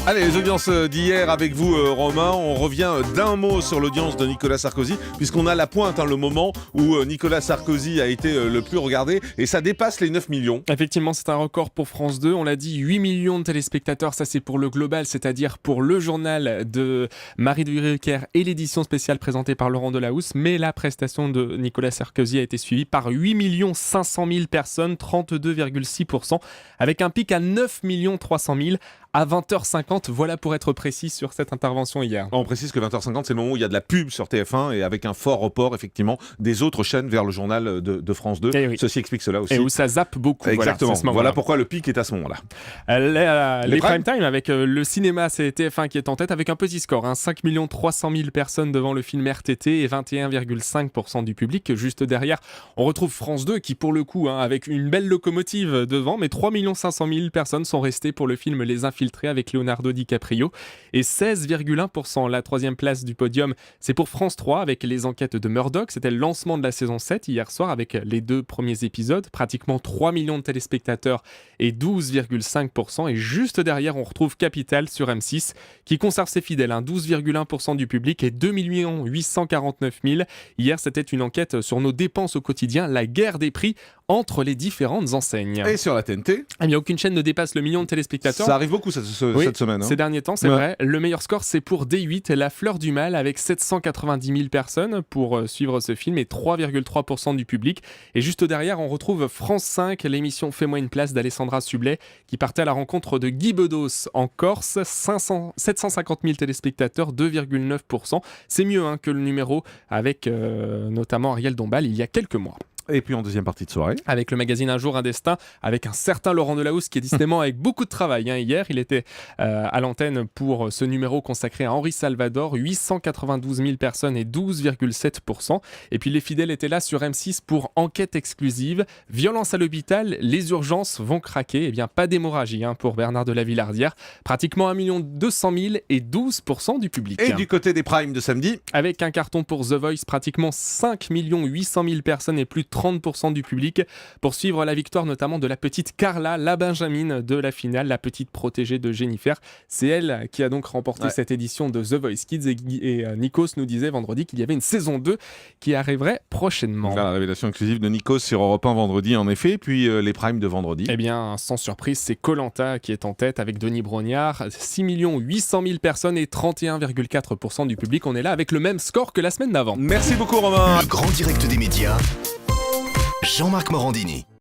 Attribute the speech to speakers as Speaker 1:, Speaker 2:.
Speaker 1: Allez, les audiences d'hier avec vous, Romain. On revient d'un mot sur l'audience de Nicolas Sarkozy, puisqu'on a la pointe, le moment où Nicolas Sarkozy a été le plus regardé, et ça dépasse les 9 millions.
Speaker 2: Effectivement, c'est un record pour France 2. On l'a dit, 8 millions de téléspectateurs, ça c'est pour le global, c'est-à-dire pour le journal de Marie Drucker et l'édition spéciale présentée par Laurent Delahousse. Mais la prestation de Nicolas Sarkozy a été suivie par 8 500 000 personnes, 32,6%, avec un pic à 9 300 000 à 20h50. Voilà pour être précis sur cette intervention hier.
Speaker 1: On précise que 20h50, c'est le moment où il y a de la pub sur TF1 et avec un fort report effectivement des autres chaînes vers le journal de France 2.
Speaker 2: Oui.
Speaker 1: Ceci explique cela aussi.
Speaker 2: Et où ça zappe beaucoup.
Speaker 1: Exactement.
Speaker 2: Voilà,
Speaker 1: voilà pourquoi le pic est à ce moment-là.
Speaker 2: Les prime time avec le cinéma, c'est TF1 qui est en tête avec un petit score. 5 300 000 personnes devant le film RTT et 21,5% du public. Juste derrière, on retrouve France 2 qui pour le coup, avec une belle locomotive devant, mais 3 500 000 personnes sont restées pour le film Les Infiltrés avec Leonardo DiCaprio et 16,1%. La troisième place du podium, c'est pour France 3 avec les enquêtes de Murdoch. C'était le lancement de la saison 7 hier soir avec les 2 premiers épisodes. Pratiquement 3 millions de téléspectateurs et 12,5%. Et juste derrière, on retrouve Capital sur M6 qui conserve ses fidèles, 12,1% du public et 2 849 000. Hier, c'était une enquête sur nos dépenses au quotidien, la guerre des prix entre les différentes enseignes.
Speaker 1: Et sur la TNT,
Speaker 2: aucune chaîne ne dépasse le million de téléspectateurs.
Speaker 1: Ça arrive beaucoup cette semaine.
Speaker 2: Ces derniers temps, c'est vrai. Le meilleur score, c'est pour D8 et La Fleur du Mal avec 790 000 personnes pour suivre ce film et 3,3% du public. Et juste derrière, on retrouve France 5, l'émission Fais-moi une place d'Alessandra Sublet qui partait à la rencontre de Guy Bedos en Corse. 750 000 téléspectateurs, 2,9%. C'est mieux que le numéro avec notamment Ariel Dombal il y a quelques mois.
Speaker 1: Et puis en deuxième partie de soirée,
Speaker 2: avec le magazine Un jour, un destin, avec un certain Laurent Delahousse qui est décidément avec beaucoup de travail. Hier, il était à l'antenne pour ce numéro consacré à Henri Salvador, 892 000 personnes et 12,7%. Et puis les fidèles étaient là sur M6 pour enquête exclusive. Violence à l'hôpital, les urgences vont craquer. Eh bien, pas d'hémorragie pour Bernard de la Villardière. Pratiquement 1 200 000 et 12% du public.
Speaker 1: Et du côté des primes de samedi,
Speaker 2: avec un carton pour The Voice, pratiquement 5 800 000 personnes et plus de 30% du public pour suivre la victoire notamment de la petite Carla, la Benjamine de la finale, la petite protégée de Jennifer. C'est elle qui a donc remporté cette édition de The Voice Kids et Nikos nous disait vendredi qu'il y avait une saison 2 qui arriverait prochainement.
Speaker 1: La révélation exclusive de Nikos sur Europe 1 vendredi en effet, puis les primes de vendredi.
Speaker 2: Eh bien, sans surprise, c'est Koh-Lanta qui est en tête avec Denis Brognard, 6 800 000 personnes et 31,4% du public. On est là avec le même score que la semaine d'avant.
Speaker 1: Merci beaucoup Romain.
Speaker 3: Le grand direct des médias, Jean-Marc Morandini.